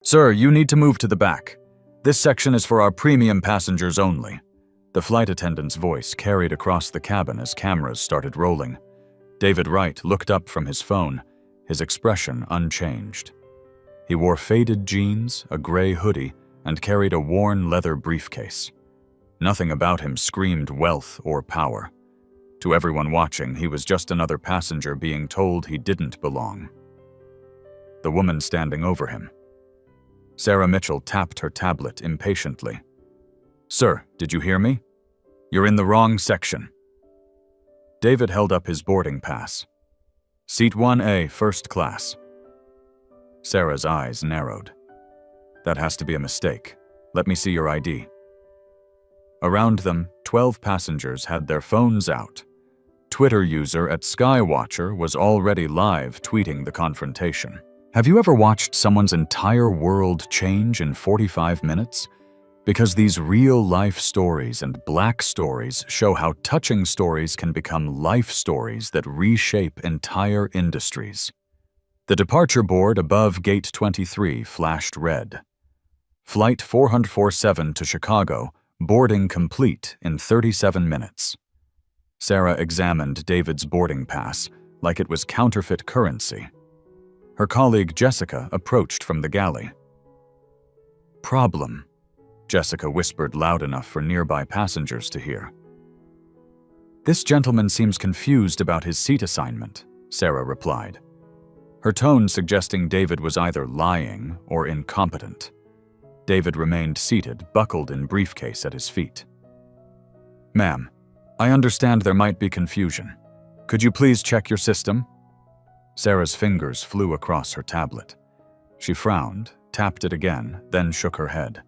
Sir, you need to move to the back. This section is for our premium passengers only. The flight attendant's voice carried across the cabin as cameras started rolling. David Wright looked up from his phone, his expression unchanged. He wore faded jeans, a gray hoodie, and carried a worn leather briefcase. Nothing about him screamed wealth or power. To everyone watching, he was just another passenger being told he didn't belong. The woman standing over him. Sarah Mitchell tapped her tablet impatiently. Sir, did you hear me? You're in the wrong section. David held up his boarding pass. Seat 1A, first class. Sarah's eyes narrowed. That has to be a mistake. Let me see your ID. Around them, 12 passengers had their phones out. Twitter user at Skywatcher was already live tweeting the confrontation. Have you ever watched someone's entire world change in 45 minutes? Because these real-life stories and black stories show how touching stories can become life stories that reshape entire industries. The departure board above Gate 23 flashed red. Flight 447 to Chicago, boarding complete in 37 minutes. Sarah examined David's boarding pass like it was counterfeit currency. Her colleague Jessica approached from the galley. Problem, Jessica whispered loud enough for nearby passengers to hear. This gentleman seems confused about his seat assignment, Sarah replied, her tone suggesting David was either lying or incompetent. David remained seated, buckled in briefcase at his feet. Ma'am, I understand there might be confusion. Could you please check your system? Sarah's fingers flew across her tablet. She frowned, tapped it again, then shook her head.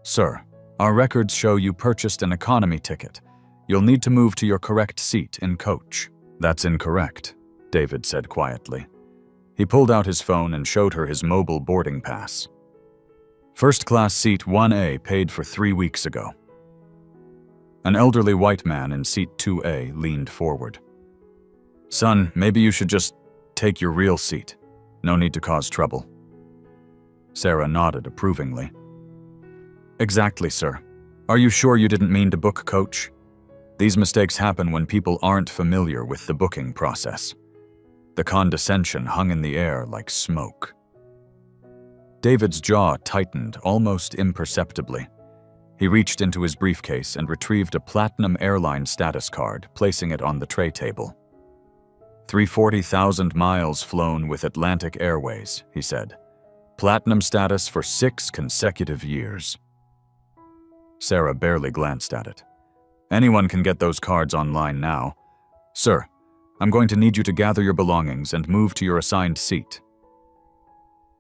Sir, our records show you purchased an economy ticket. You'll need to move to your correct seat in coach. That's incorrect, David said quietly. He pulled out his phone and showed her his mobile boarding pass. First class seat 1A paid for 3 weeks ago. An elderly white man in seat 2A leaned forward. Son, maybe you should just take your real seat. No need to cause trouble. Sarah nodded approvingly. Exactly, sir. Are you sure you didn't mean to book coach? These mistakes happen when people aren't familiar with the booking process. The condescension hung in the air like smoke. David's jaw tightened almost imperceptibly. He reached into his briefcase and retrieved a platinum airline status card, placing it on the tray table. 340,000 miles flown with Atlantic Airways, he said. Platinum status for 6 consecutive years. Sarah barely glanced at it. Anyone can get those cards online now. Sir, I'm going to need you to gather your belongings and move to your assigned seat.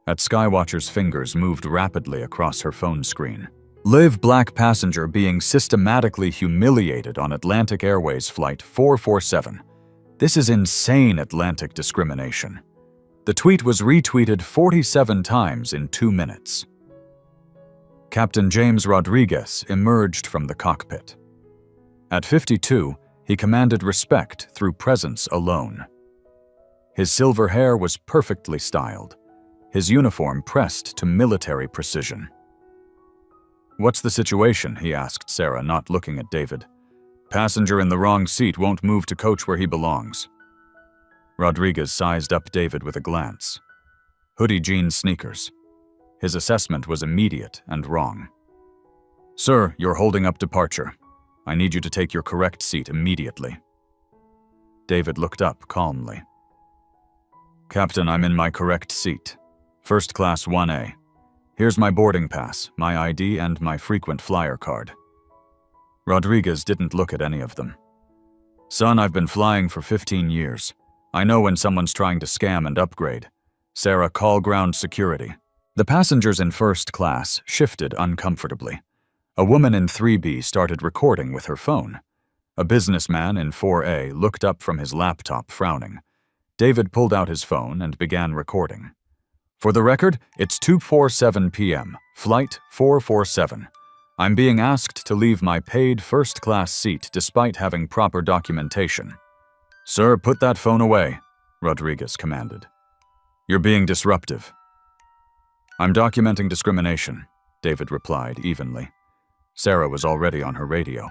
At Skywatcher's fingers moved rapidly across her phone screen. Live black passenger being systematically humiliated on Atlantic Airways Flight 447. This is insane Atlantic discrimination. The tweet was retweeted 47 times in 2 minutes. Captain James Rodriguez emerged from the cockpit. At 52, he commanded respect through presence alone. His silver hair was perfectly styled, his uniform pressed to military precision. What's the situation? He asked Sarah, not looking at David. Passenger in the wrong seat won't move to coach where he belongs. Rodriguez sized up David with a glance. Hoodie jeans sneakers. His assessment was immediate and wrong. Sir, you're holding up departure. I need you to take your correct seat immediately. David looked up calmly. Captain, I'm in my correct seat. First class 1A. Here's my boarding pass, my ID, and my frequent flyer card. Rodriguez didn't look at any of them. Son, I've been flying for 15 years. I know when someone's trying to scam and upgrade. Sarah, call ground security. The passengers in first class shifted uncomfortably. A woman in 3B started recording with her phone. A businessman in 4A looked up from his laptop, frowning. David pulled out his phone and began recording. For the record, it's 2:47 p.m., Flight 447. I'm being asked to leave my paid first-class seat despite having proper documentation. Sir, put that phone away, Rodriguez commanded. You're being disruptive. I'm documenting discrimination, David replied evenly. Sarah was already on her radio.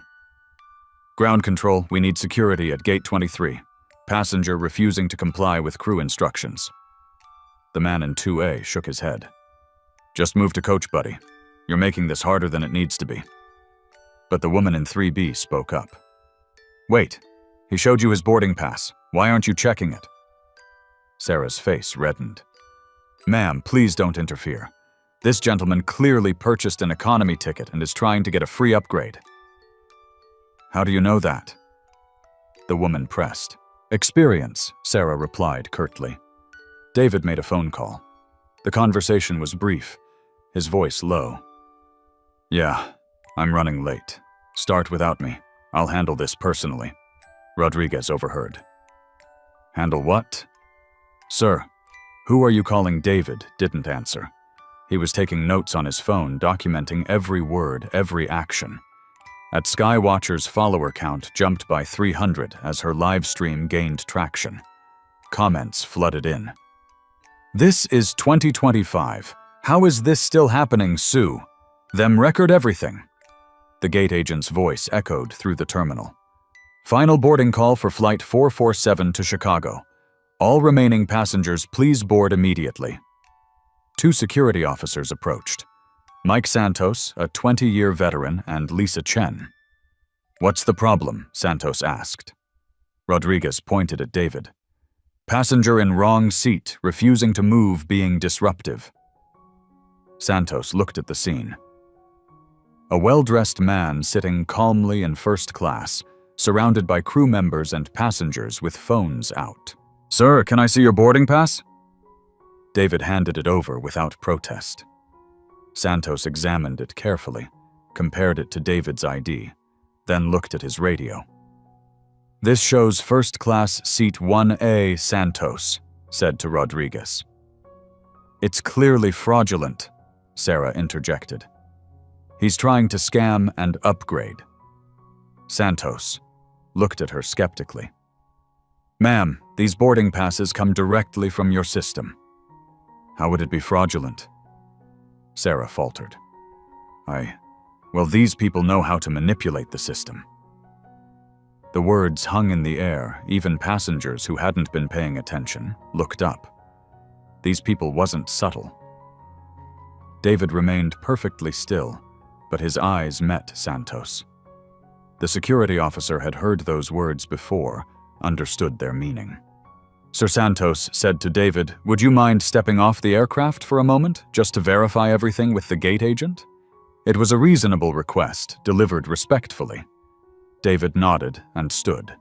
Ground control, we need security at gate 23. Passenger refusing to comply with crew instructions. The man in 2A shook his head. Just move to coach, buddy. You're making this harder than it needs to be. But the woman in 3B spoke up. Wait, he showed you his boarding pass. Why aren't you checking it? Sarah's face reddened. Ma'am, please don't interfere. This gentleman clearly purchased an economy ticket and is trying to get a free upgrade. How do you know that? The woman pressed. Experience, Sarah replied curtly. David made a phone call. The conversation was brief, his voice low. Yeah, I'm running late. Start without me. I'll handle this personally. Rodriguez overheard. Handle what? Sir, who are you calling David? Didn't answer. He was taking notes on his phone, documenting every word, every action. At Skywatcher's follower count jumped by 300 as her live stream gained traction. Comments flooded in. This is 2025. How is this still happening, Sue? Them record everything. The gate agent's voice echoed through the terminal. Final boarding call for Flight 447 to Chicago. All remaining passengers please board immediately. Two security officers approached. Mike Santos, a 20-year veteran, and Lisa Chen. What's the problem? Santos asked. Rodriguez pointed at David. Passenger in wrong seat, refusing to move, being disruptive. Santos looked at the scene. A well-dressed man sitting calmly in first class, surrounded by crew members and passengers with phones out. Sir, can I see your boarding pass? David handed it over without protest. Santos examined it carefully, compared it to David's ID, then looked at his radio. This shows first class seat 1A, Santos, said to Rodriguez. It's clearly fraudulent, Sarah interjected. He's trying to scam and upgrade. Santos looked at her skeptically. Ma'am, these boarding passes come directly from your system. How would it be fraudulent? Sarah faltered. Well, these people know how to manipulate the system. The words hung in the air. Even passengers who hadn't been paying attention looked up. These people wasn't subtle. David remained perfectly still, but his eyes met Santos. The security officer had heard those words before, understood their meaning. Sir Santos said to David, would you mind stepping off the aircraft for a moment, just to verify everything with the gate agent? It was a reasonable request, delivered respectfully. David nodded and stood.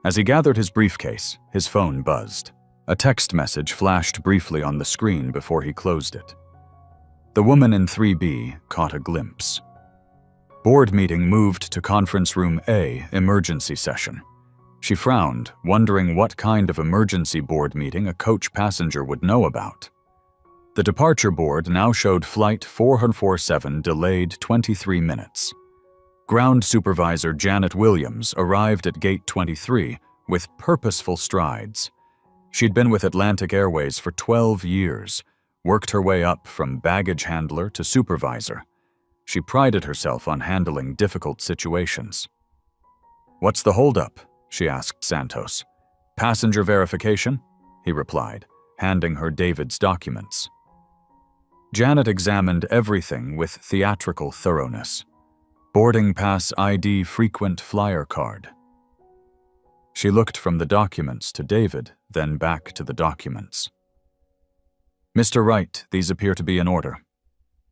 As he gathered his briefcase, his phone buzzed. A text message flashed briefly on the screen before he closed it. The woman in 3B caught a glimpse. Board meeting moved to conference room A, emergency session. She frowned, wondering what kind of emergency board meeting a coach passenger would know about. The departure board now showed Flight 447 delayed 23 minutes. Ground Supervisor Janet Williams arrived at Gate 23 with purposeful strides. She'd been with Atlantic Airways for 12 years, worked her way up from baggage handler to supervisor. She prided herself on handling difficult situations. What's the holdup? She asked Santos. Passenger verification? He replied, handing her David's documents. Janet examined everything with theatrical thoroughness. Boarding pass ID frequent flyer card. She looked from the documents to David, then back to the documents. Mr. Wright, these appear to be in order.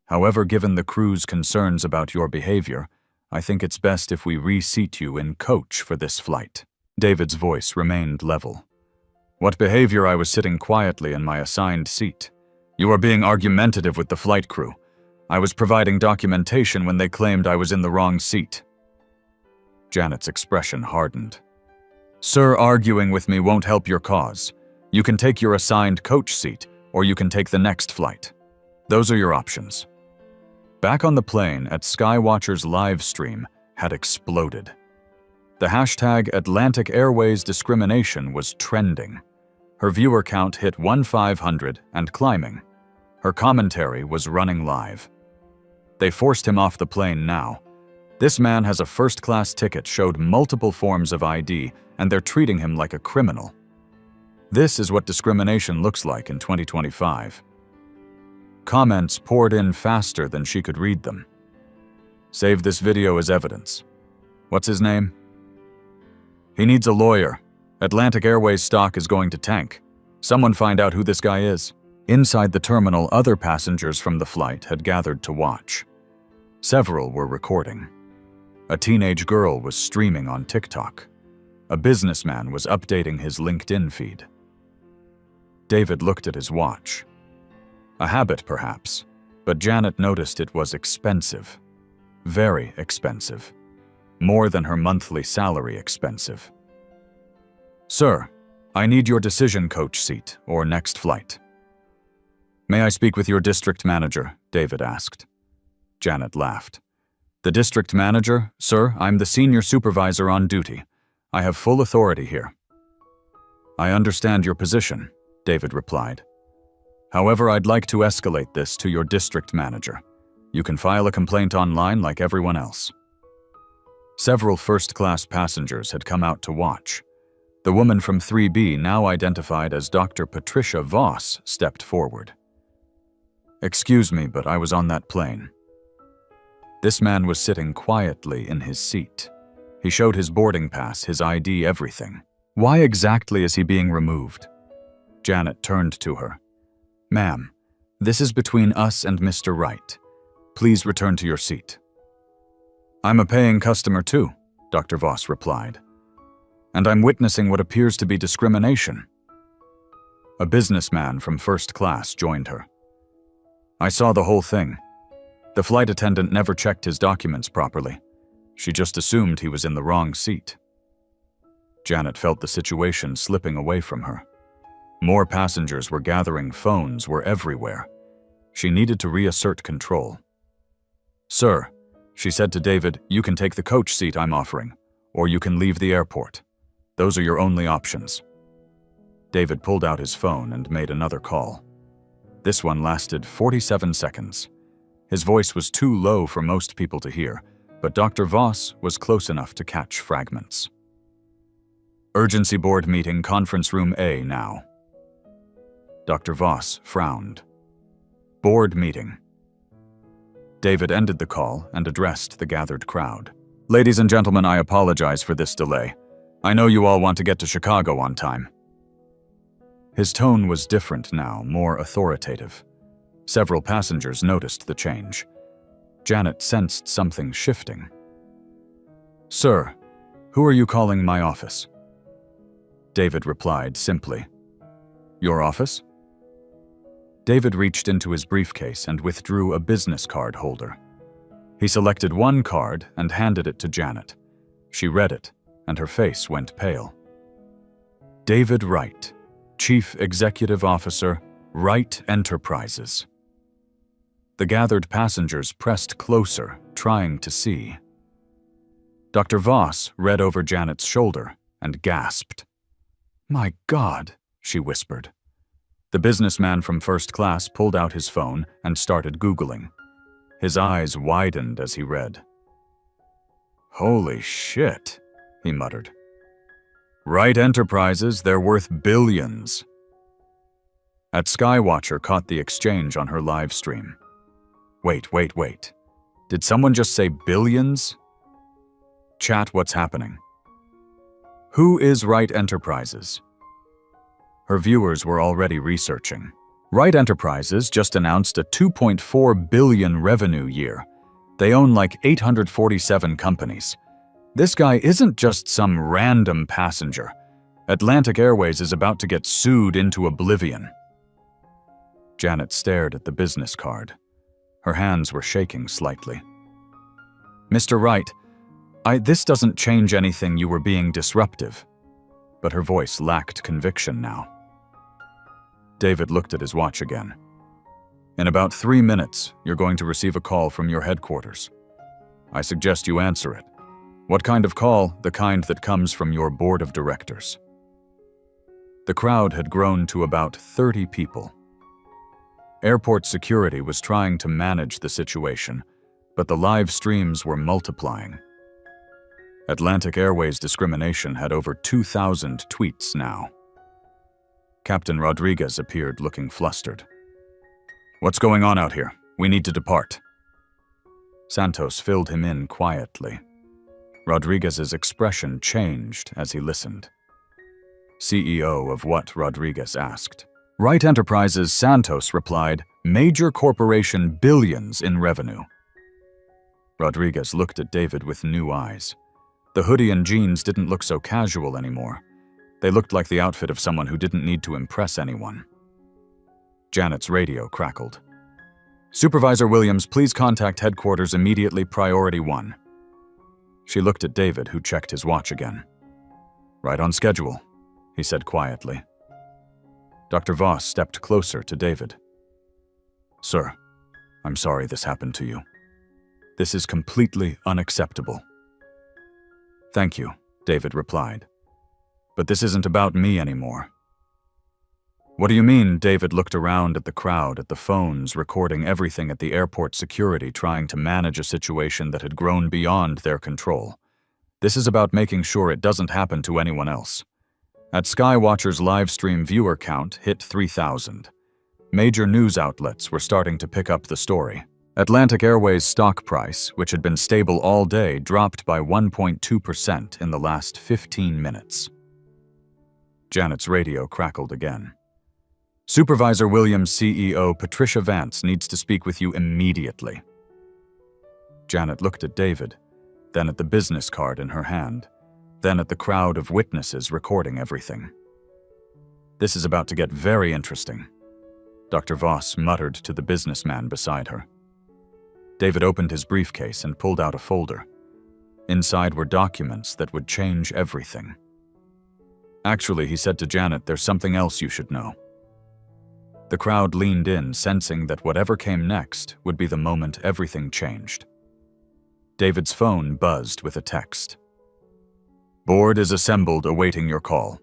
However, given the crew's concerns about your behavior, I think it's best if we reseat you in coach for this flight. David's voice remained level. What behavior? I was sitting quietly in my assigned seat. You are being argumentative with the flight crew. I was providing documentation when they claimed I was in the wrong seat. Janet's expression hardened. Sir, arguing with me won't help your cause. You can take your assigned coach seat, or you can take the next flight. Those are your options. Back on the plane at Skywatcher's live stream had exploded. The hashtag Atlantic Airways discrimination was trending. Her viewer count hit 1,500 and climbing. Her commentary was running live. They forced him off the plane now. This man has a first-class ticket, showed multiple forms of ID, and they're treating him like a criminal. This is what discrimination looks like in 2025. Comments poured in faster than she could read them. Save this video as evidence. What's his name? He needs a lawyer. Atlantic Airways stock is going to tank. Someone find out who this guy is. Inside the terminal, other passengers from the flight had gathered to watch. Several were recording. A teenage girl was streaming on TikTok. A businessman was updating his LinkedIn feed. David looked at his watch. A habit, perhaps, but Janet noticed it was expensive. Very expensive. More than her monthly salary expensive. "Sir, I need your decision coach seat or next flight." "May I speak with your district manager?" David asked. Janet laughed. "The district manager? Sir, I'm the senior supervisor on duty. I have full authority here." "I understand your position," David replied. "However, I'd like to escalate this to your district manager. You can file a complaint online like everyone else." Several first-class passengers had come out to watch. The woman from 3B, now identified as Dr. Patricia Voss, stepped forward. "Excuse me, but I was on that plane." This man was sitting quietly in his seat. He showed his boarding pass, his ID, everything. Why exactly is he being removed? Janet turned to her. "Ma'am, this is between us and Mr. Wright. Please return to your seat." "I'm a paying customer too," Dr. Voss replied. "And I'm witnessing what appears to be discrimination." A businessman from first class joined her. "I saw the whole thing. The flight attendant never checked his documents properly. She just assumed he was in the wrong seat." Janet felt the situation slipping away from her. More passengers were gathering, phones were everywhere. She needed to reassert control. "Sir," she said to David, "you can take the coach seat I'm offering, or you can leave the airport. Those are your only options." David pulled out his phone and made another call. This one lasted 47 seconds. His voice was too low for most people to hear, but Dr. Voss was close enough to catch fragments. "Urgency board meeting, conference room A now." Dr. Voss frowned. "Board meeting." David ended the call and addressed the gathered crowd. "Ladies and gentlemen, I apologize for this delay. I know you all want to get to Chicago on time." His tone was different now, more authoritative. Several passengers noticed the change. Janet sensed something shifting. "Sir, who are you calling my office?" David replied simply, "Your office?" David reached into his briefcase and withdrew a business card holder. He selected one card and handed it to Janet. She read it, and her face went pale. "David Wright, Chief Executive Officer, Wright Enterprises." The gathered passengers pressed closer, trying to see. Dr. Voss read over Janet's shoulder and gasped. "My God," she whispered. The businessman from first class pulled out his phone and started Googling. His eyes widened as he read. "Holy shit," he muttered. "Wright Enterprises, they're worth billions." At Skywatcher caught the exchange on her live stream. Wait. Did someone just say billions? Chat, what's happening? Who is Wright Enterprises? Her viewers were already researching. Wright Enterprises just announced a $2.4 billion revenue year. They own like 847 companies. This guy isn't just some random passenger. Atlantic Airways is about to get sued into oblivion. Janet stared at the business card. Her hands were shaking slightly. "Mr. Wright, this doesn't change anything. You were being disruptive." But her voice lacked conviction now. David looked at his watch again. "In about 3 minutes, you're going to receive a call from your headquarters. I suggest you answer it. What kind of call? The kind that comes from your board of directors." The crowd had grown to about 30 people. Airport security was trying to manage the situation, but the live streams were multiplying. Atlantic Airways discrimination had over 2,000 tweets now. Captain Rodriguez appeared looking flustered. "What's going on out here? We need to depart." Santos filled him in quietly. Rodriguez's expression changed as he listened. CEO of what? Rodriguez asked. Wright Enterprises, Santos replied, "Major corporation, billions in revenue." Rodriguez looked at David with new eyes. The hoodie and jeans didn't look so casual anymore. They looked like the outfit of someone who didn't need to impress anyone. Janet's radio crackled. "Supervisor Williams, please contact headquarters immediately, priority 1. She looked at David, who checked his watch again. "Right on schedule," he said quietly. Dr. Voss stepped closer to David. "Sir, I'm sorry this happened to you. This is completely unacceptable." "Thank you," David replied. "But this isn't about me anymore." "What do you mean?" David looked around at the crowd, at the phones, recording everything at the airport security, trying to manage a situation that had grown beyond their control. "This is about making sure it doesn't happen to anyone else." At Skywatcher's live stream viewer count hit 3,000. Major news outlets were starting to pick up the story. Atlantic Airways' stock price, which had been stable all day, dropped by 1.2% in the last 15 minutes. Janet's radio crackled again. "Supervisor Williams' CEO Patricia Vance needs to speak with you immediately." Janet looked at David, then at the business card in her hand, then at the crowd of witnesses recording everything. "This is about to get very interesting," Dr. Voss muttered to the businessman beside her. David opened his briefcase and pulled out a folder. Inside were documents that would change everything. "Actually," he said to Janet, "there's something else you should know." The crowd leaned in, sensing that whatever came next would be the moment everything changed. David's phone buzzed with a text. "Board is assembled, awaiting your call."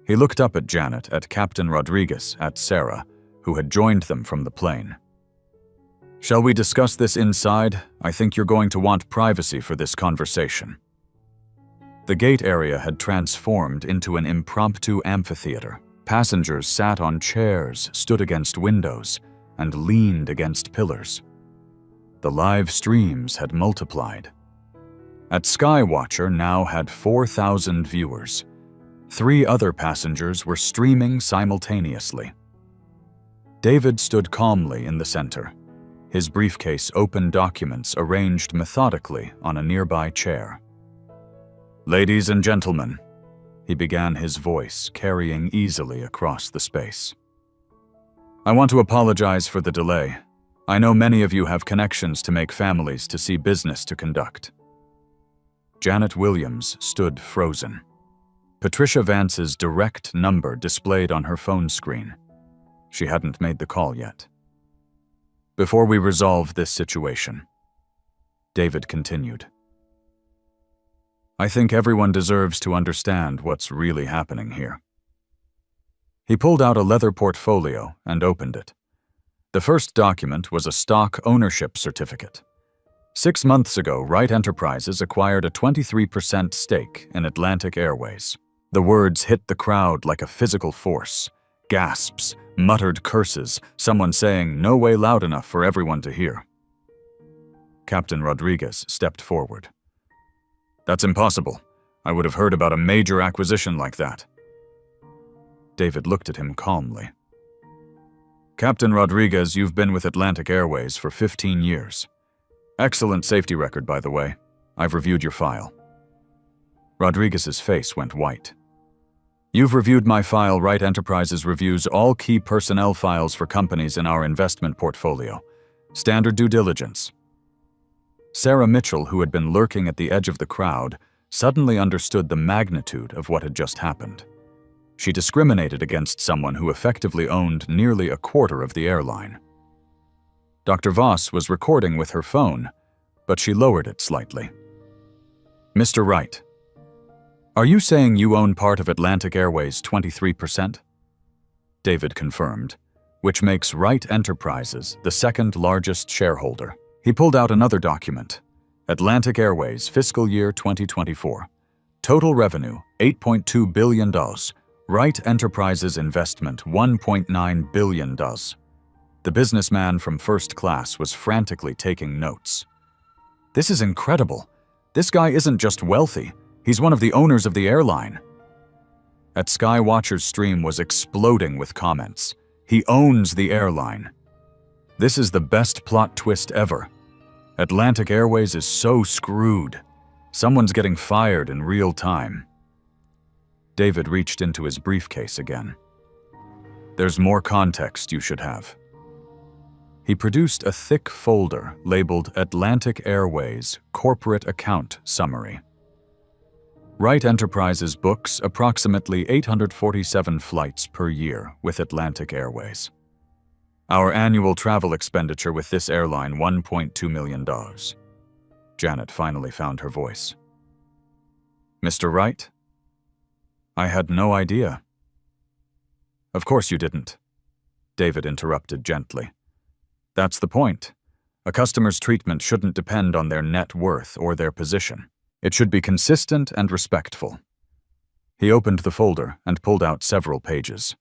He looked up at Janet, at Captain Rodriguez, at Sarah, who had joined them from the plane. "Shall we discuss this inside? I think you're going to want privacy for this conversation." The gate area had transformed into an impromptu amphitheater. Passengers sat on chairs, stood against windows, and leaned against pillars. The live streams had multiplied. At Skywatcher now had 4,000 viewers. 3 other passengers were streaming simultaneously. David stood calmly in the center, his briefcase open documents arranged methodically on a nearby chair. "Ladies and gentlemen," he began, his voice carrying easily across the space. "I want to apologize for the delay. I know many of you have connections to make, families to see, business to conduct." Janet Williams stood frozen. Patricia Vance's direct number displayed on her phone screen. She hadn't made the call yet. "Before we resolve this situation," David continued, "I think everyone deserves to understand what's really happening here." He pulled out a leather portfolio and opened it. The first document was a stock ownership certificate. 6 months ago, Wright Enterprises acquired a 23% stake in Atlantic Airways. The words hit the crowd like a physical force. Gasps, muttered curses, someone saying no way loud enough for everyone to hear. Captain Rodriguez stepped forward. "That's impossible. I would have heard about a major acquisition like that." David looked at him calmly. "Captain Rodriguez, you've been with Atlantic Airways for 15 years. Excellent safety record, by the way. I've reviewed your file." Rodriguez's face went white. "You've reviewed my file. Wright Enterprises reviews all key personnel files for companies in our investment portfolio. Standard due diligence." Sarah Mitchell, who had been lurking at the edge of the crowd, suddenly understood the magnitude of what had just happened. She discriminated against someone who effectively owned nearly a quarter of the airline. Dr. Voss was recording with her phone, but she lowered it slightly. "Mr. Wright, are you saying you own part of Atlantic Airways 23%? David confirmed. which makes Wright Enterprises the second largest shareholder. He pulled out another document. Atlantic Airways, fiscal year 2024. Total revenue, $8.2 billion. Wright Enterprises investment, $1.9 billion. The businessman from first class was frantically taking notes. This is incredible. This guy isn't just wealthy, he's one of the owners of the airline. At Skywatcher's stream was exploding with comments. He owns the airline. This is the best plot twist ever. Atlantic Airways is so screwed. Someone's getting fired in real time. David reached into his briefcase again. There's more context you should have. He produced a thick folder labeled Atlantic Airways Corporate Account Summary. Wright Enterprises books approximately 847 flights per year with Atlantic Airways. Our annual travel expenditure with this airline, $1.2 million. Janet finally found her voice. Mr. Wright? I had no idea. Of course you didn't, David interrupted gently. That's the point. A customer's treatment shouldn't depend on their net worth or their position. It should be consistent and respectful. He opened the folder and pulled out several pages.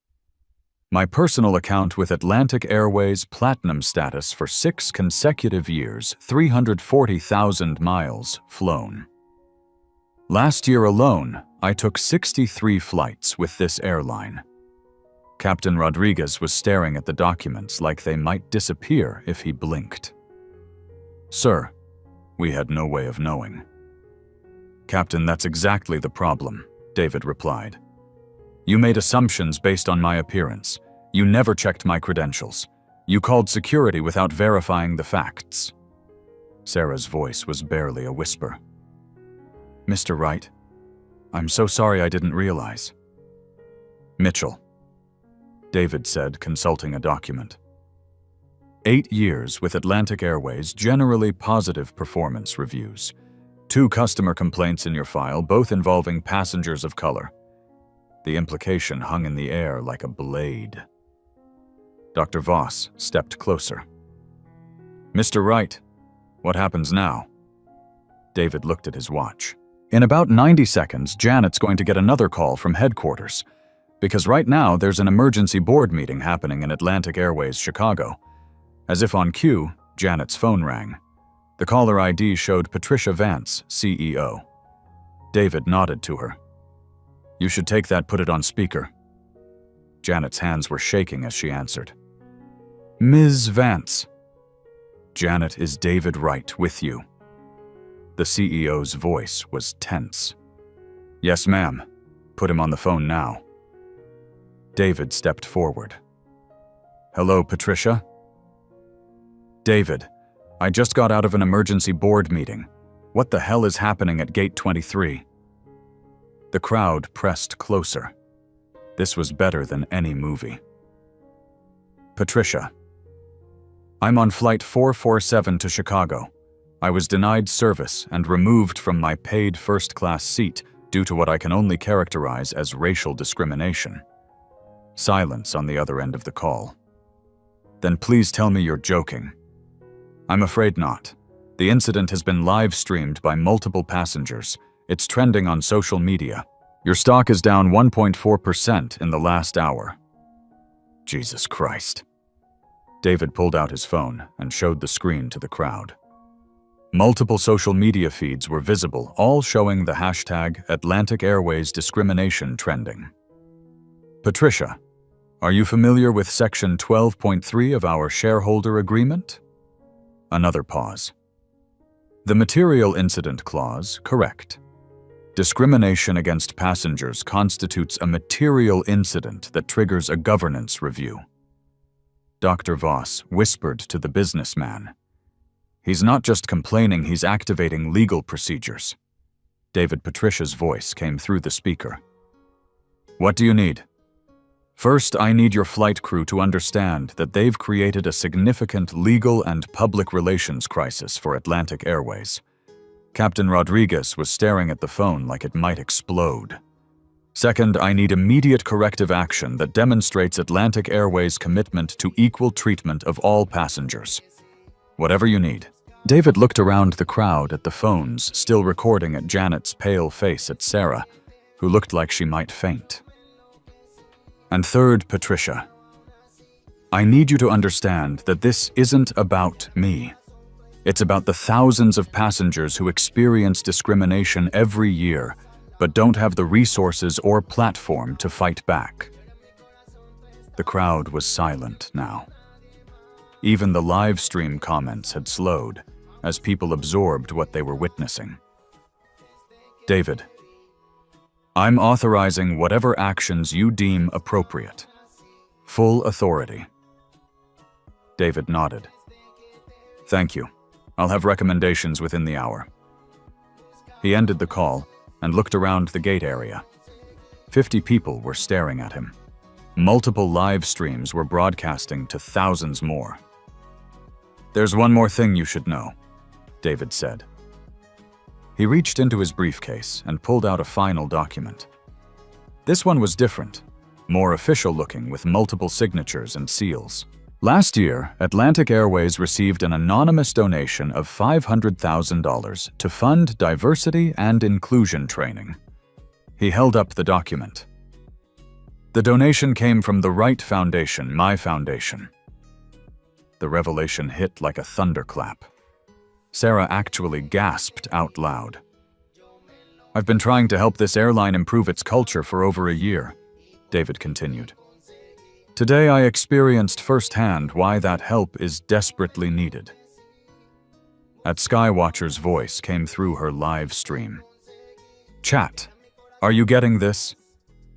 My personal account with Atlantic Airways Platinum status for 6 consecutive years, 340,000 miles flown. Last year alone, I took 63 flights with this airline. Captain Rodriguez was staring at the documents like they might disappear if he blinked. Sir, we had no way of knowing. Captain, that's exactly the problem, David replied. You made assumptions based on my appearance. You never checked my credentials. You called security without verifying the facts. Sarah's voice was barely a whisper. Mr. Wright, I'm so sorry I didn't realize. Mitchell, David said, consulting a document. 8 years with Atlantic Airways, generally positive performance reviews. 2 customer complaints in your file, both involving passengers of color. The implication hung in the air like a blade. Dr. Voss stepped closer. Mr. Wright, what happens now? David looked at his watch. In about 90 seconds, Janet's going to get another call from headquarters. Because right now, there's an emergency board meeting happening in Atlantic Airways, Chicago. As if on cue, Janet's phone rang. The caller ID showed Patricia Vance, CEO. David nodded to her. You should take that, put it on speaker. Janet's hands were shaking as she answered. Ms. Vance. Janet, is David Wright with you? The CEO's voice was tense. Yes, ma'am. Put him on the phone now. David stepped forward. Hello, Patricia? David, I just got out of an emergency board meeting. What the hell is happening at Gate 23? The crowd pressed closer. This was better than any movie. Patricia, I'm on Flight 447 to Chicago. I was denied service and removed from my paid first-class seat due to what I can only characterize as racial discrimination. Silence on the other end of the call. Then please tell me you're joking. I'm afraid not. The incident has been live-streamed by multiple passengers. It's trending on social media. Your stock is down 1.4% in the last hour. Jesus Christ. David pulled out his phone and showed the screen to the crowd. Multiple social media feeds were visible, all showing the hashtag Atlantic Airways discrimination trending. Patricia, are you familiar with Section 12.3 of our shareholder agreement? Another pause. The material incident clause, correct. Discrimination against passengers constitutes a material incident that triggers a governance review. Dr. Voss whispered to the businessman. He's not just complaining, he's activating legal procedures. David Patricia's voice came through the speaker. What do you need? First, I need your flight crew to understand that they've created a significant legal and public relations crisis for Atlantic Airways. Captain Rodriguez was staring at the phone like it might explode. Second, I need immediate corrective action that demonstrates Atlantic Airways' commitment to equal treatment of all passengers. Whatever you need. David looked around the crowd at the phones, still recording at Janet's pale face at Sarah, who looked like she might faint. And third, Patricia, I need you to understand that this isn't about me. It's about the thousands of passengers who experience discrimination every year, but don't have the resources or platform to fight back. The crowd was silent now. Even the live stream comments had slowed as people absorbed what they were witnessing. David, I'm authorizing whatever actions you deem appropriate. Full authority. David nodded. Thank you. I'll have recommendations within the hour. He ended the call and looked around the gate area. 50 people were staring at him. Multiple live streams were broadcasting to thousands more. There's one more thing you should know, David said. He reached into his briefcase and pulled out a final document. This one was different, more official looking with multiple signatures and seals. Last year, Atlantic Airways received an anonymous donation of $500,000 to fund diversity and inclusion training. He held up the document. The donation came from the Right Foundation, my foundation. The revelation hit like a thunderclap. Sarah actually gasped out loud. I've been trying to help this airline improve its culture for over a year, David continued. Today I experienced firsthand why that help is desperately needed. At Skywatcher's voice came through her live stream. Chat, are you getting this?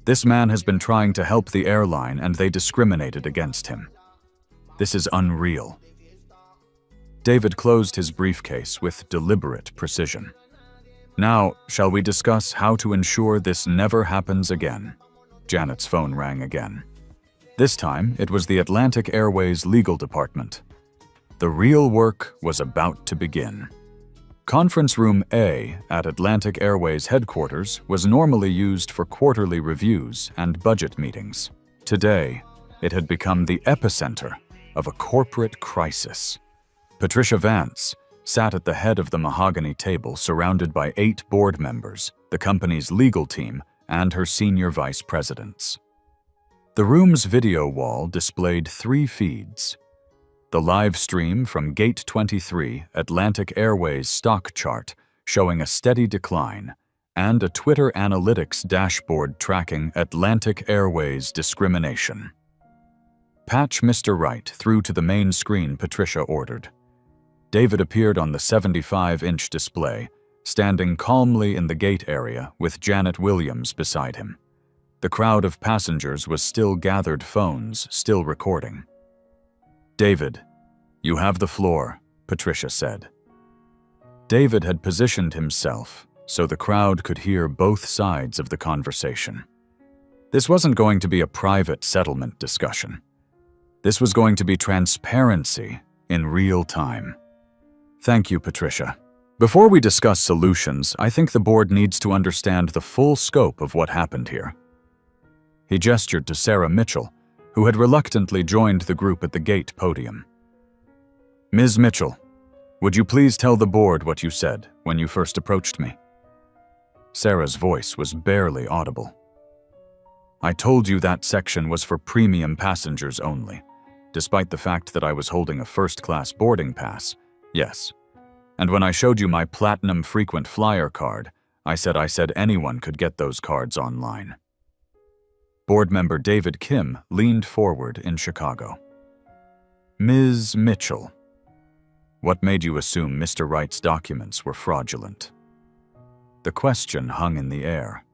This man has been trying to help the airline and they discriminated against him. This is unreal. David closed his briefcase with deliberate precision. Now, shall we discuss how to ensure this never happens again? Janet's phone rang again. This time, it was the Atlantic Airways legal department. The real work was about to begin. Conference Room A at Atlantic Airways headquarters was normally used for quarterly reviews and budget meetings. Today, it had become the epicenter of a corporate crisis. Patricia Vance sat at the head of the mahogany table surrounded by 8 board members, the company's legal team, and her senior vice presidents. The room's video wall displayed 3 feeds. The live stream from Gate 23, Atlantic Airways stock chart showing a steady decline, and a Twitter analytics dashboard tracking Atlantic Airways discrimination. Patch Mr. Right through to the main screen, Patricia ordered. David appeared on the 75-inch display, standing calmly in the gate area with Janet Williams beside him. The crowd of passengers was still gathered, phones still recording. David, you have the floor, Patricia said. David had positioned himself so the crowd could hear both sides of the conversation. This wasn't going to be a private settlement discussion. This was going to be transparency in real time. Thank you, Patricia. Before we discuss solutions, I think the board needs to understand the full scope of what happened here. He gestured to Sarah Mitchell, who had reluctantly joined the group at the gate podium. Ms. Mitchell, would you please tell the board what you said when you first approached me? Sarah's voice was barely audible. I told you that section was for premium passengers only, despite the fact that I was holding a first-class boarding pass, yes. And when I showed you my platinum frequent flyer card, I said anyone could get those cards online. Board member David Kim leaned forward in Chicago. Ms. Mitchell, what made you assume Mr. Wright's documents were fraudulent? The question hung in the air.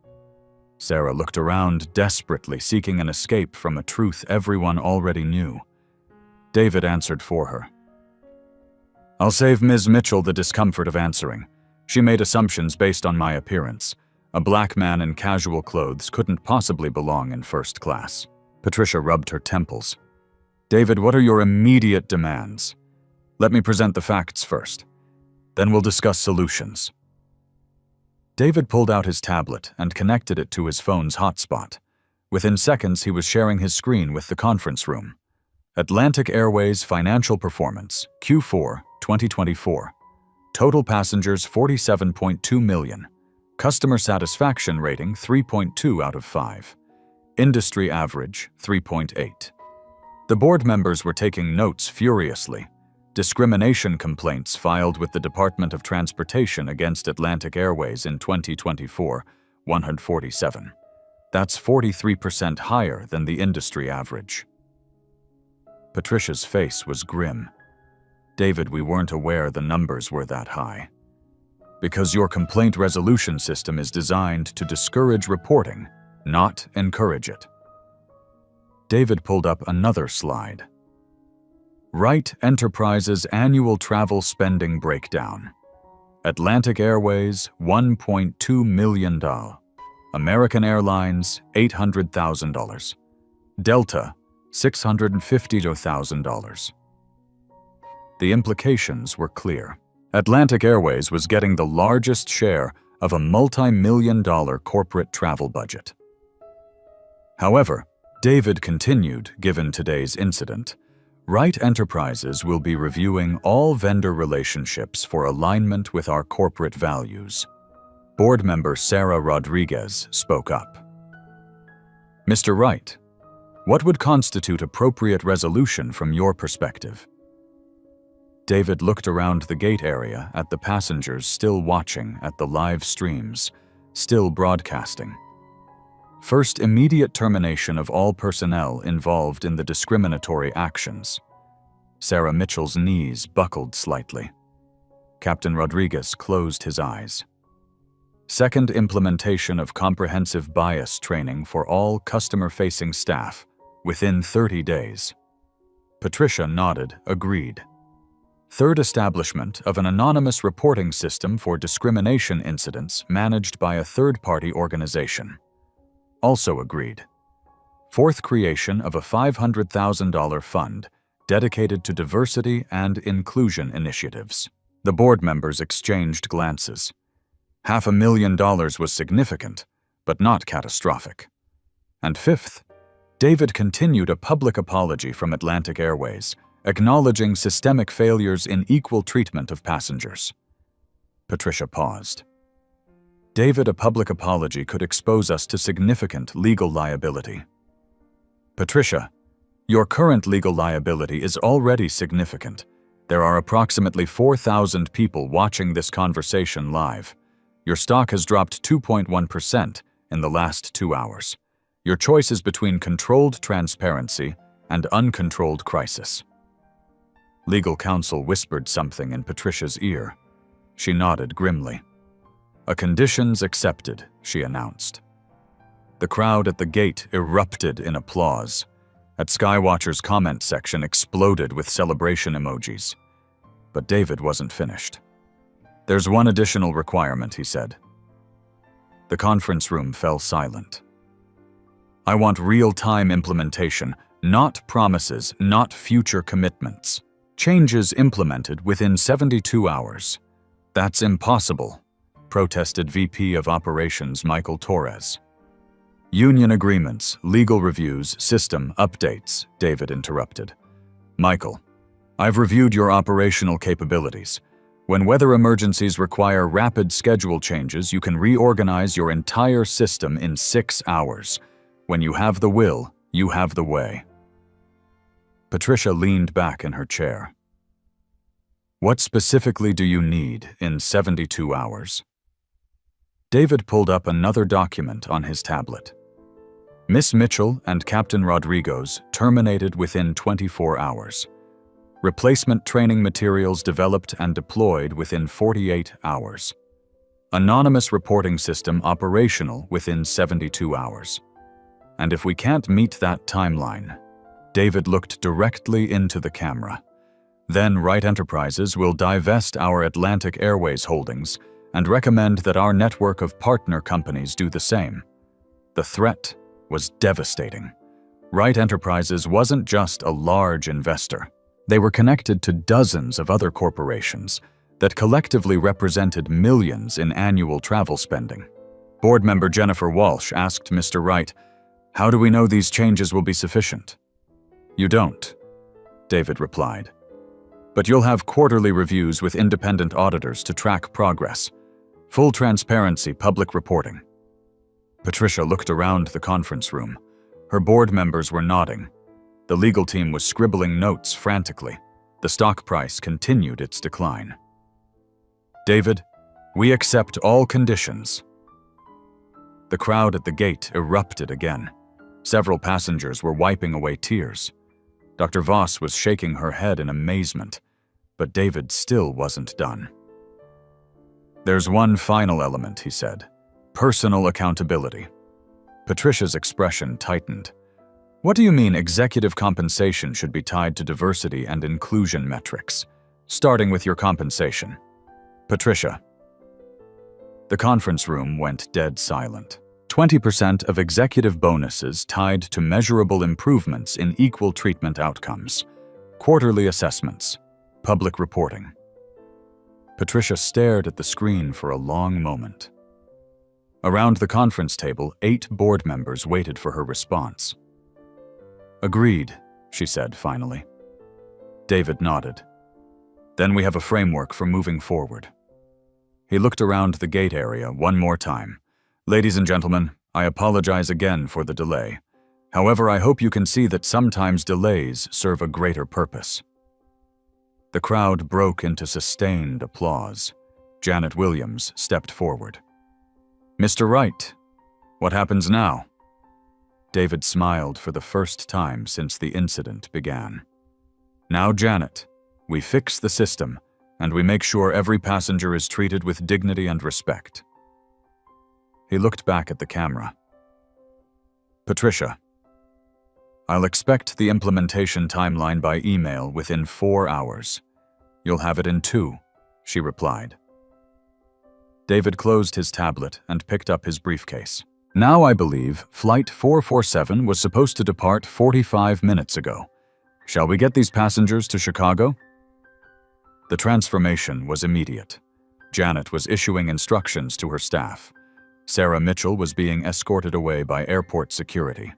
Sarah looked around desperately, seeking an escape from a truth everyone already knew. David answered for her. I'll save Ms. Mitchell the discomfort of answering. She made assumptions based on my appearance. A black man in casual clothes couldn't possibly belong in first class. Patricia rubbed her temples. David, what are your immediate demands? Let me present the facts first. Then we'll discuss solutions. David pulled out his tablet and connected it to his phone's hotspot. Within seconds, he was sharing his screen with the conference room. Atlantic Airways Financial Performance, Q4 2024. Total passengers 47.2 million. Customer satisfaction rating 3.2 out of 5. Industry average 3.8. The board members were taking notes furiously. Discrimination complaints filed with the Department of Transportation against Atlantic Airways in 2024, 147. That's 43% higher than the industry average. Patricia's face was grim. David, we weren't aware the numbers were that high. Because your complaint resolution system is designed to discourage reporting, not encourage it. David pulled up another slide. Wright Enterprises annual travel spending breakdown. Atlantic Airways, $1.2 million. American Airlines, $800,000. Delta, $650,000. The implications were clear. Atlantic Airways was getting the largest share of a multi-million-dollar corporate travel budget. However, David continued, given today's incident, Wright Enterprises will be reviewing all vendor relationships for alignment with our corporate values. Board member Sarah Rodriguez spoke up. Mr. Wright, what would constitute appropriate resolution from your perspective? David looked around the gate area at the passengers still watching at the live streams, still broadcasting. First, immediate termination of all personnel involved in the discriminatory actions. Sarah Mitchell's knees buckled slightly. Captain Rodriguez closed his eyes. Second, implementation of comprehensive bias training for all customer-facing staff within 30 days. Patricia nodded, agreed. Third, establishment of an anonymous reporting system for discrimination incidents managed by a third-party organization. Also agreed. Fourth, creation of a $500,000 fund dedicated to diversity and inclusion initiatives. The board members exchanged glances. $500,000 was significant, but not catastrophic. And fifth, David continued a public apology from Atlantic Airways, acknowledging systemic failures in equal treatment of passengers. Patricia paused. David, a public apology could expose us to significant legal liability. Patricia, your current legal liability is already significant. There are approximately 4,000 people watching this conversation live. Your stock has dropped 2.1% in the last 2 hours. Your choice is between controlled transparency and uncontrolled crisis. Legal counsel whispered something in Patricia's ear. She nodded grimly. A conditions accepted, she announced. The crowd at the gate erupted in applause. At Skywatcher's comment section exploded with celebration emojis. But David wasn't finished. There's one additional requirement, he said. The conference room fell silent. I want real-time implementation, not promises, not future commitments. Changes implemented within 72 hours. That's impossible, protested VP of Operations Michael Torres. Union agreements, legal reviews, system updates, David interrupted. Michael, I've reviewed your operational capabilities. When weather emergencies require rapid schedule changes, you can reorganize your entire system in 6 hours. When you have the will, you have the way. Patricia leaned back in her chair. What specifically do you need in 72 hours? David pulled up another document on his tablet. Miss Mitchell and Captain Rodriguez terminated within 24 hours. Replacement training materials developed and deployed within 48 hours. Anonymous reporting system operational within 72 hours. And if we can't meet that timeline, David looked directly into the camera. Then Wright Enterprises will divest our Atlantic Airways holdings and recommend that our network of partner companies do the same. The threat was devastating. Wright Enterprises wasn't just a large investor. They were connected to dozens of other corporations, that collectively represented millions in annual travel spending. Board member Jennifer Walsh asked Mr. Wright, "How do we know these changes will be sufficient?" "You don't," David replied. "But you'll have quarterly reviews with independent auditors to track progress. Full transparency, public reporting." Patricia looked around the conference room. Her board members were nodding. The legal team was scribbling notes frantically. The stock price continued its decline. "David, we accept all conditions." The crowd at the gate erupted again. Several passengers were wiping away tears. Dr. Voss was shaking her head in amazement, but David still wasn't done. "There's one final element," he said. "Personal accountability." Patricia's expression tightened. "What do you mean executive compensation should be tied to diversity and inclusion metrics? Starting with your compensation." "Patricia." The conference room went dead silent. 20% of executive bonuses tied to measurable improvements in equal treatment outcomes, quarterly assessments, public reporting. Patricia stared at the screen for a long moment. Around the conference table, 8 board members waited for her response. "Agreed," she said finally. David nodded. "Then we have a framework for moving forward." He looked around the gate area one more time. "Ladies and gentlemen, I apologize again for the delay. However, I hope you can see that sometimes delays serve a greater purpose." The crowd broke into sustained applause. Janet Williams stepped forward. "Mr. Wright, what happens now?" David smiled for the first time since the incident began. "Now, Janet, we fix the system, and we make sure every passenger is treated with dignity and respect." He looked back at the camera. "Patricia, I'll expect the implementation timeline by email within 4 hours. You'll have it in 2, she replied. David closed his tablet and picked up his briefcase. "Now I believe Flight 447 was supposed to depart 45 minutes ago. Shall we get these passengers to Chicago?" The transformation was immediate. Janet was issuing instructions to her staff. Sarah Mitchell was being escorted away by airport security.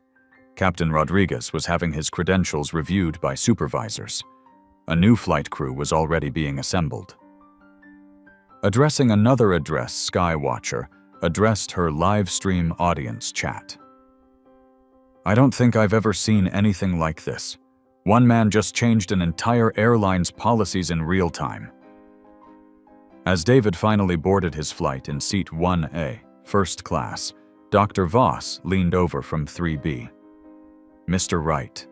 Captain Rodriguez was having his credentials reviewed by supervisors. A new flight crew was already being assembled. Addressing another address, Skywatcher addressed her live stream audience chat. "I don't think I've ever seen anything like this. One man just changed an entire airline's policies in real time." As David finally boarded his flight in seat 1A, first class, Dr. Voss leaned over from 3B. "Mr. Wright,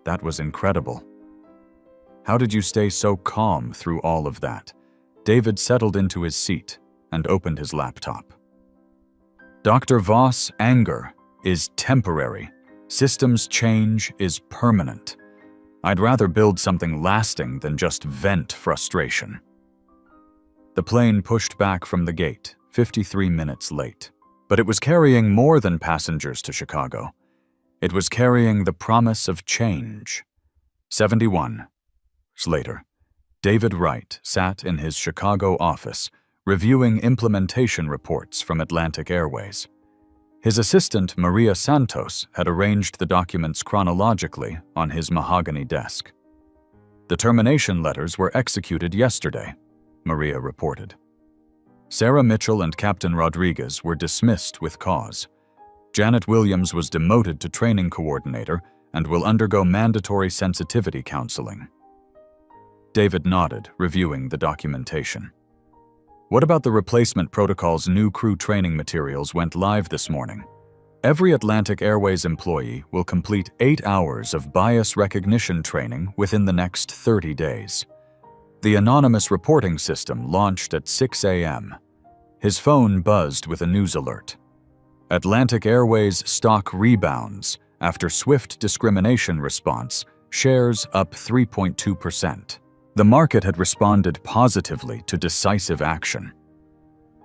that was incredible. How did you stay so calm through all of that?" David settled into his seat and opened his laptop. "Dr. Voss, anger is temporary. Systems change is permanent. I'd rather build something lasting than just vent frustration." The plane pushed back from the gate, 53 minutes late. But it was carrying more than passengers to Chicago. It was carrying the promise of change. 71 hours later, David Wright sat in his Chicago office, reviewing implementation reports from Atlantic Airways. His assistant, Maria Santos, had arranged the documents chronologically on his mahogany desk. "The termination letters were executed yesterday," Maria reported. Sarah Mitchell and Captain Rodriguez were dismissed with cause. Janet Williams was demoted to training coordinator and will undergo mandatory sensitivity counseling. David nodded, reviewing the documentation. "What about the replacement protocol's new crew training materials went live this morning? Every Atlantic Airways employee will complete 8 hours of bias recognition training within the next 30 days. The anonymous reporting system launched at 6 a.m. His phone buzzed with a news alert. Atlantic Airways stock rebounds after swift discrimination response, shares up 3.2%. The market had responded positively to decisive action.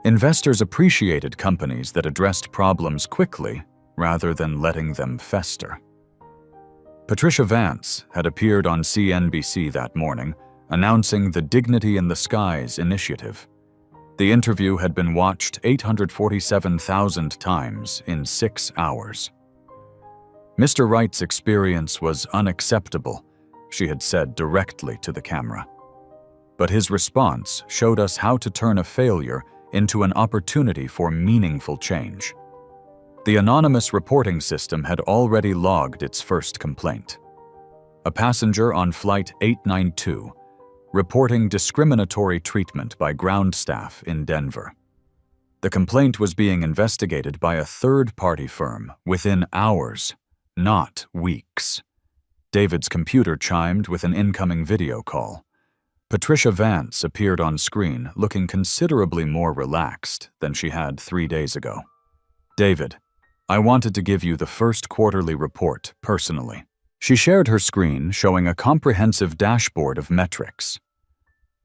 Investors appreciated companies that addressed problems quickly rather than letting them fester." Patricia Vance had appeared on CNBC that morning, announcing the Dignity in the Skies initiative. The interview had been watched 847,000 times in 6 hours. Mr. Wright's experience was unacceptable, she had said directly to the camera. But his response showed us how to turn a failure into an opportunity for meaningful change. The anonymous reporting system had already logged its first complaint. A passenger on Flight 892 reporting discriminatory treatment by ground staff in Denver. The complaint was being investigated by a third-party firm within hours, not weeks. David's computer chimed with an incoming video call. Patricia Vance appeared on screen looking considerably more relaxed than she had 3 days ago. "David, I wanted to give you the first quarterly report personally." She shared her screen showing a comprehensive dashboard of metrics.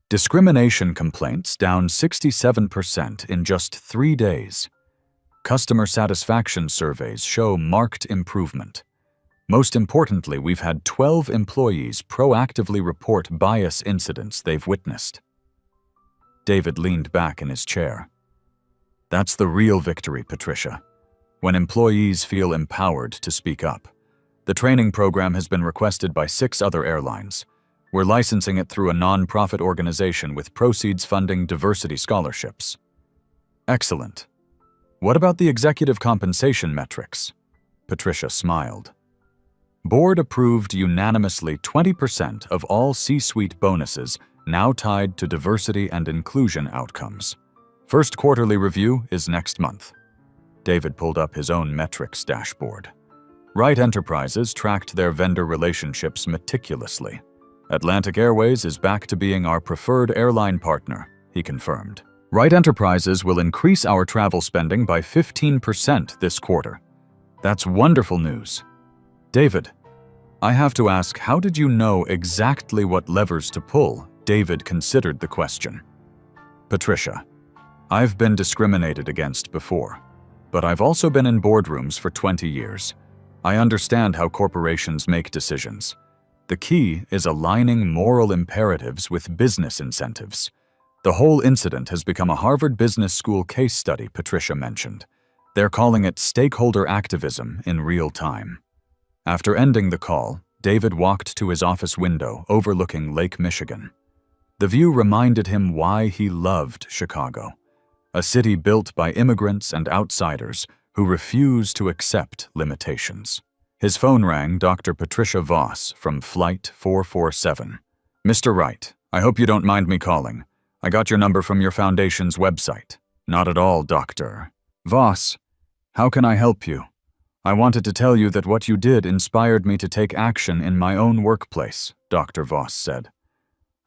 Discrimination complaints down 67% in just 3 days. Customer satisfaction surveys show marked improvement. Most importantly, we've had 12 employees proactively report bias incidents they've witnessed. David leaned back in his chair. "That's the real victory, Patricia. When employees feel empowered to speak up. The training program has been requested by 6 other airlines. We're licensing it through a non-profit organization with proceeds funding diversity scholarships." "Excellent. What about the executive compensation metrics?" Patricia smiled. "Board approved unanimously 20% of all C-suite bonuses now tied to diversity and inclusion outcomes. First quarterly review is next month." David pulled up his own metrics dashboard. Wright Enterprises tracked their vendor relationships meticulously. "Atlantic Airways is back to being our preferred airline partner," he confirmed. "Wright Enterprises will increase our travel spending by 15% this quarter. That's wonderful news." "David, I have to ask, how did you know exactly what levers to pull?" David considered the question. "Patricia, I've been discriminated against before, but I've also been in boardrooms for 20 years. I understand how corporations make decisions. The key is aligning moral imperatives with business incentives. The whole incident has become a Harvard Business School case study," Patricia mentioned. "They're calling it stakeholder activism in real time." After ending the call, David walked to his office window overlooking Lake Michigan. The view reminded him why he loved Chicago, a city built by immigrants and outsiders who refuse to accept limitations. His phone rang Dr. Patricia Voss from Flight 447. "Mr. Wright, I hope you don't mind me calling. I got your number from your foundation's website." "Not at all, Dr. Voss. How can I help you?" "I wanted to tell you that what you did inspired me to take action in my own workplace," Dr. Voss said.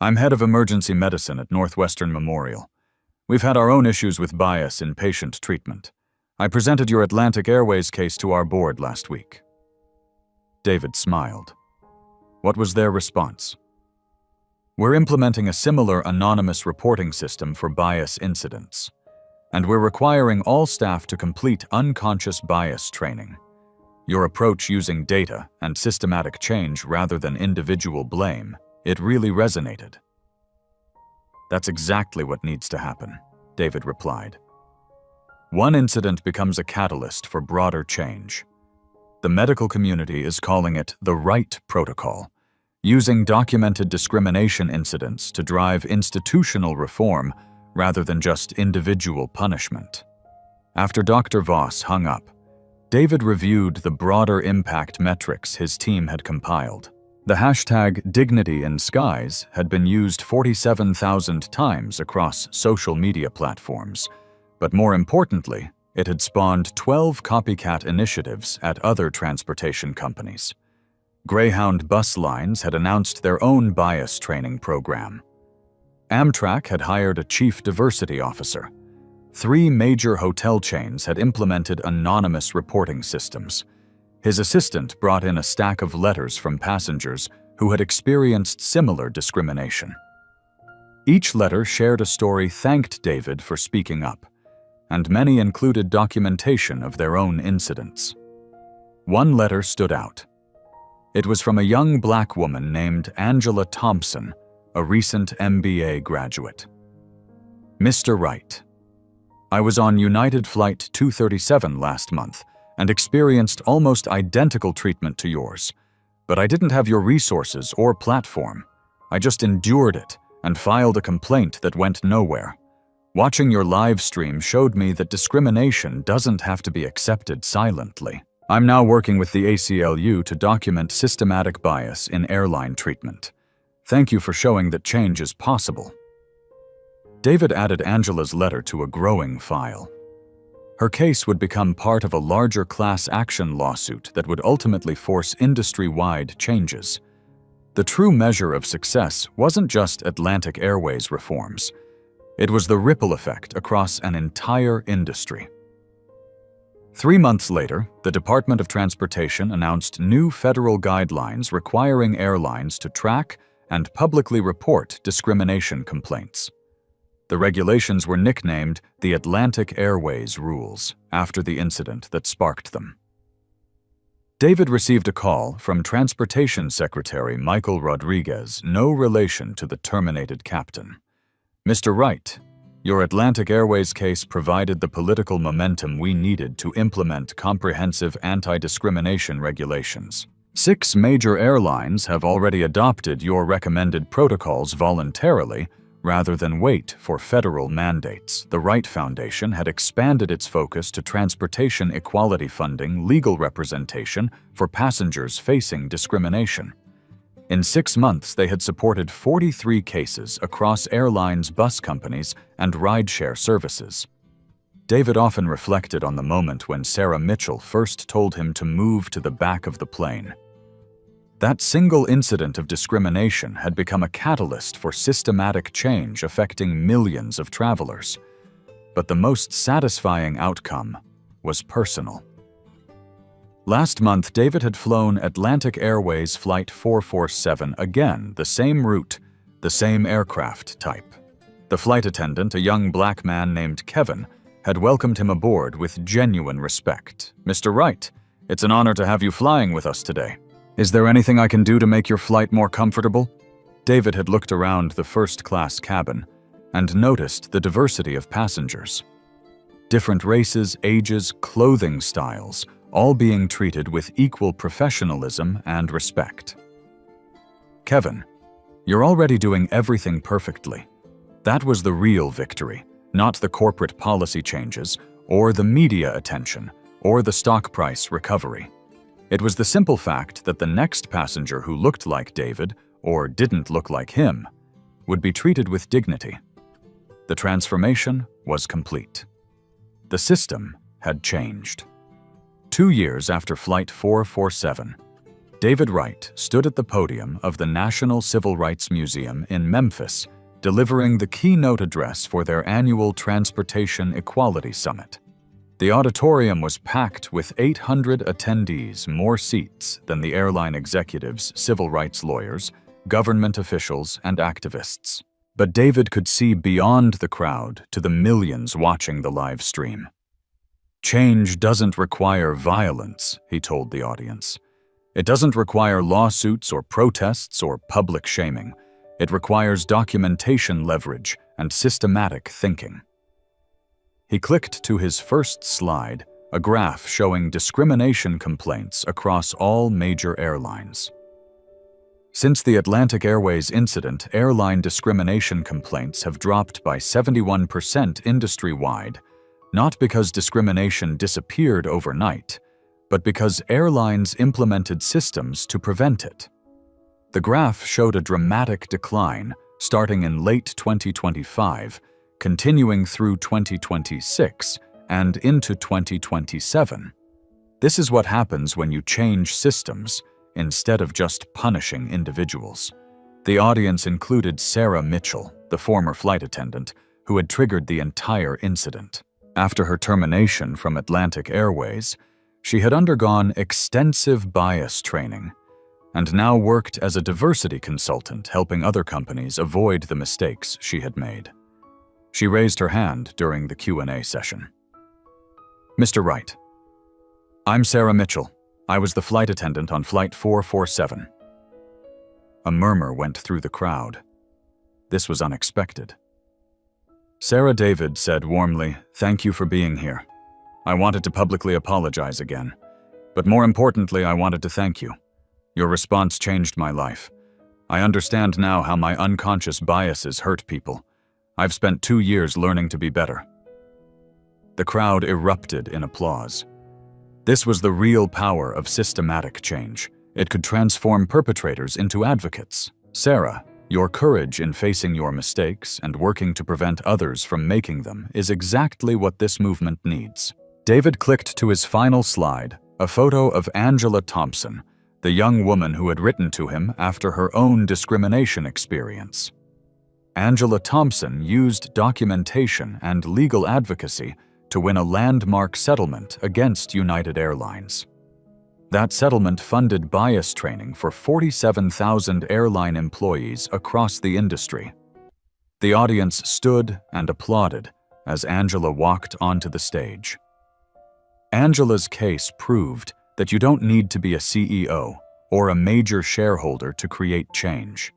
"I'm head of emergency medicine at Northwestern Memorial. We've had our own issues with bias in patient treatment. I presented your Atlantic Airways case to our board last week." David smiled. What was their response? "We're implementing a similar anonymous reporting system for bias incidents, and we're requiring all staff to complete unconscious bias training. Your approach using data and systematic change rather than individual blame, it really resonated." "That's exactly what needs to happen," David replied. "One incident becomes a catalyst for broader change. The medical community is calling it the Wright Protocol, using documented discrimination incidents to drive institutional reform rather than just individual punishment." After Dr. Voss hung up, David reviewed the broader impact metrics his team had compiled. The hashtag Dignity in Skies had been used 47,000 times across social media platforms, but more importantly, it had spawned 12 copycat initiatives at other transportation companies. Greyhound bus lines had announced their own bias training program. Amtrak had hired a chief diversity officer. 3 major hotel chains had implemented anonymous reporting systems. His assistant brought in a stack of letters from passengers who had experienced similar discrimination. Each letter shared a story thanked David for speaking up, and many included documentation of their own incidents. One letter stood out. It was from a young black woman named Angela Thompson, a recent MBA graduate. Mr. Wright, I was on United Flight 237 last month and experienced almost identical treatment to yours, but I didn't have your resources or platform. I just endured it and filed a complaint that went nowhere. Watching your live stream showed me that discrimination doesn't have to be accepted silently. I'm now working with the ACLU to document systematic bias in airline treatment. Thank you for showing that change is possible. David added Angela's letter to a growing file. Her case would become part of a larger class action lawsuit that would ultimately force industry-wide changes. The true measure of success wasn't just Atlantic Airways reforms. It was the ripple effect across an entire industry. 3 months later, the Department of Transportation announced new federal guidelines requiring airlines to track and publicly report discrimination complaints. The regulations were nicknamed the Atlantic Airways Rules after the incident that sparked them. David received a call from Transportation Secretary Michael Rodriguez, no relation to the terminated captain. Mr. Wright, your Atlantic Airways case provided the political momentum we needed to implement comprehensive anti-discrimination regulations. 6 major airlines have already adopted your recommended protocols voluntarily rather than wait for federal mandates. The Wright Foundation had expanded its focus to transportation equality funding legal representation for passengers facing discrimination. In 6 months, they had supported 43 cases across airlines, bus companies, and rideshare services. David often reflected on the moment when Sarah Mitchell first told him to move to the back of the plane. That single incident of discrimination had become a catalyst for systematic change affecting millions of travelers. But the most satisfying outcome was personal. Last month, David had flown Atlantic Airways Flight 447 again, the same route, the same aircraft type. The flight attendant, a young black man named Kevin, had welcomed him aboard with genuine respect. "Mr. Wright, it's an honor to have you flying with us today. Is there anything I can do to make your flight more comfortable?" David had looked around the first-class cabin and noticed the diversity of passengers. Different races, ages, clothing styles, all being treated with equal professionalism and respect. "Kevin, you're already doing everything perfectly. That was the real victory, not the corporate policy changes, or the media attention, or the stock price recovery. It was the simple fact that the next passenger who looked like David, or didn't look like him, would be treated with dignity. The transformation was complete. The system had changed. 2 years after Flight 447, David Wright stood at the podium of the National Civil Rights Museum in Memphis, delivering the keynote address for their annual Transportation Equality Summit. The auditorium was packed with 800 attendees, more seats than the airline executives, civil rights lawyers, government officials, and activists. But David could see beyond the crowd to the millions watching the live stream. "Change doesn't require violence," he told the audience. "It doesn't require lawsuits or protests or public shaming. It requires documentation leverage and systematic thinking." He clicked to his first slide, a graph showing discrimination complaints across all major airlines. Since the Atlantic Airways incident, airline discrimination complaints have dropped by 71% industry-wide, not because discrimination disappeared overnight, but because airlines implemented systems to prevent it. The graph showed a dramatic decline starting in late 2025, continuing through 2026 and into 2027. This is what happens when you change systems instead of just punishing individuals. The audience included Sarah Mitchell, the former flight attendant, who had triggered the entire incident. After her termination from Atlantic Airways, she had undergone extensive bias training and now worked as a diversity consultant helping other companies avoid the mistakes she had made. She raised her hand during the Q&A session. "Mr. Wright, I'm Sarah Mitchell. I was the flight attendant on Flight 447. A murmur went through the crowd. This was unexpected. Sarah David said warmly, "Thank you for being here. I wanted to publicly apologize again. But more importantly, I wanted to thank you. Your response changed my life. I understand now how my unconscious biases hurt people. I've spent 2 years learning to be better." The crowd erupted in applause. This was the real power of systematic change. It could transform perpetrators into advocates. Sarah, your courage in facing your mistakes and working to prevent others from making them is exactly what this movement needs. David clicked to his final slide, a photo of Angela Thompson, the young woman who had written to him after her own discrimination experience. Angela Thompson used documentation and legal advocacy to win a landmark settlement against United Airlines. That settlement funded bias training for 47,000 airline employees across the industry. The audience stood and applauded as Angela walked onto the stage. Angela's case proved that you don't need to be a CEO or a major shareholder to create change.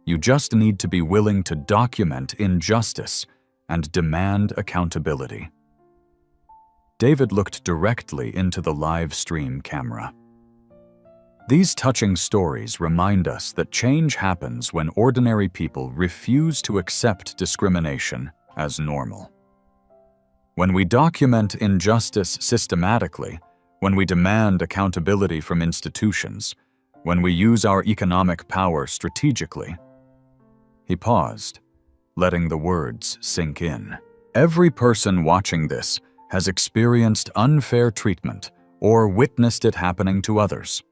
You just need to be willing to document injustice and demand accountability. David looked directly into the live stream camera. These touching stories remind us that change happens when ordinary people refuse to accept discrimination as normal. When we document injustice systematically, when we demand accountability from institutions, when we use our economic power strategically. He paused, letting the words sink in. Every person watching this has experienced unfair treatment or witnessed it happening to others.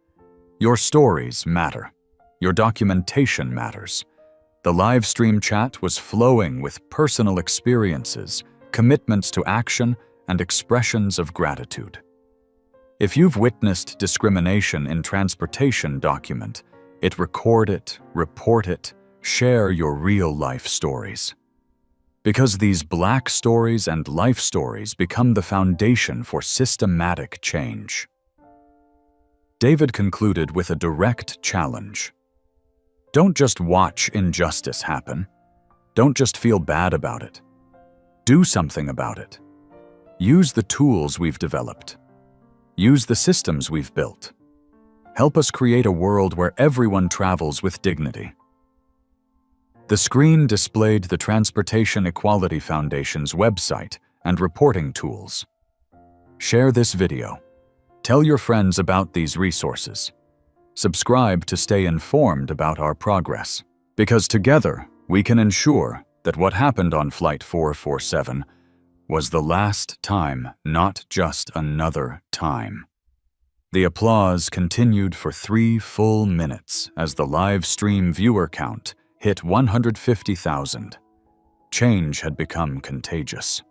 Your stories matter. Your documentation matters. The live stream chat was flowing with personal experiences, commitments to action, and expressions of gratitude. If you've witnessed discrimination in transportation, document it, record it, report it, share your real-life stories. Because these Black stories and life stories become the foundation for systematic change. David concluded with a direct challenge. Don't just watch injustice happen. Don't just feel bad about it. Do something about it. Use the tools we've developed. Use the systems we've built. Help us create a world where everyone travels with dignity. The screen displayed the Transportation Equality Foundation's website and reporting tools. Share this video. Tell your friends about these resources. Subscribe to stay informed about our progress, because together we can ensure that what happened on Flight 447 was the last time, not just another time. The applause continued for 3 full minutes as the live stream viewer count hit 150,000. Change had become contagious.